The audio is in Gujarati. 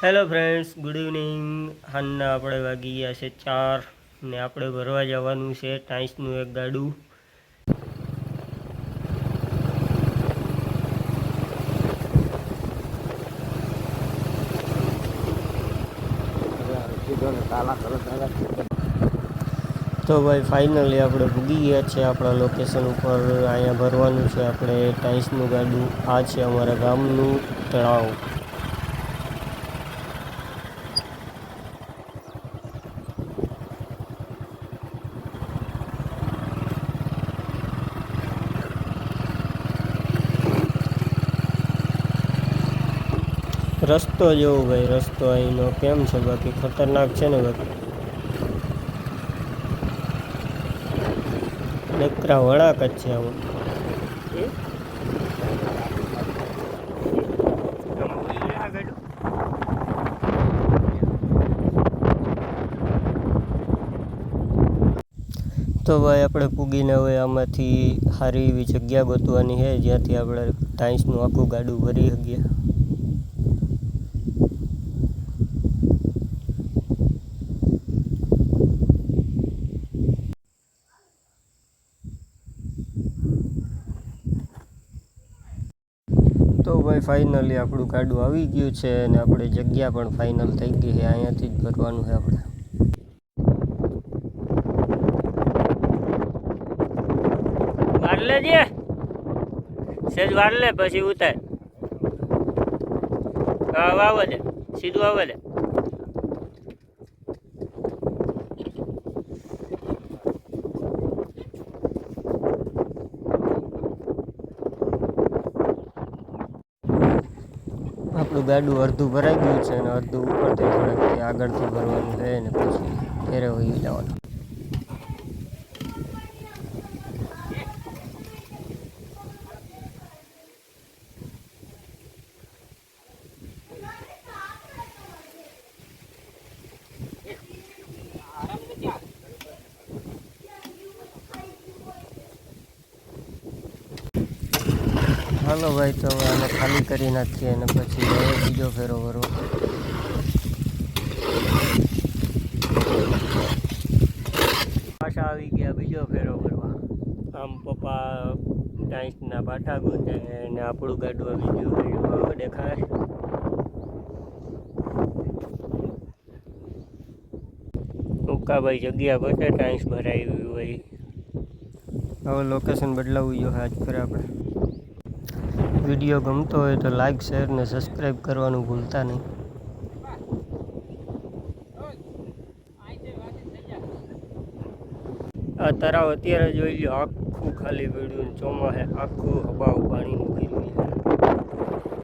Hello friends, good evening. હાલના આપણે વાગી ગયા છે 4 ને આપણે ભરવા જવાનું છે ટાઈસનું એક ગાડું. તો ભાઈ ફાઇનલી આપણે પૂગી ગયા છે આપણા લોકેશન ઉપર. અહીંયા ભરવાનું છે આપણે ટાઈસનું ગાડું. આ છે અમારા ગામનું તળાવ. રસ્તો જોવો ભાઈ, રસ્તો અહીંનો કેમ છે, બાકી ખતરનાક છે ને બાકી નકરા વળાક જ છે આવું. તો ભાઈ આપણે પૂગીને હવે આમાંથી સારી એવી જગ્યા ગોતવાની છે જ્યાંથી આપણે ટાઈસનું આખું ગાડું ભરી શકીએ. તો ભાઈ ફાઇનલી આપણું ગાડું આવી ગયું છે અને આપણે જગ્યા પણ ફાઇનલ થઈ ગઈ છે. અહીંયાથી જ ભરવાનું છે આપણે. વાર લેજે, સેજ વાર લે પછી ઉતાર. હા આવવા દે, સીધું આવવા દે. આપણું ગાડું અડધું ભરાઈ ગયું છે અને અડધું ઉપરથી થોડાક આગળથી ભરવાનું છે ને પછી ઘેરે વહી જવાનું. હાલો ભાઈ, તો હવે આને ખાલી કરી નાખીએ અને પછી હવે બીજો ફેરો ભરવો. પાછા આવી ગયા બીજો ફેરો ભરવા. આમ પપ્પા ટાઈસના પાટા ગોતે અને આપણું ગાડું આવી ગયું દેખાય. ઉકાભાઈ જગ્યા ગોતે ટાઈસ ભરાવી હોય. હવે લોકેશન બદલાવું જોઈએ આજ ફરે આપણે. વિડીયો ગમતો હોય તો લાઈક, શેર ને સબસ્ક્રાઈબ કરવાનું ભૂલતા નહીં. આ તળાવ અત્યારે જોઈ લો, આખું ખાલી પડ્યું. ચોમાસે આખું હબાવ પાણી મૂકી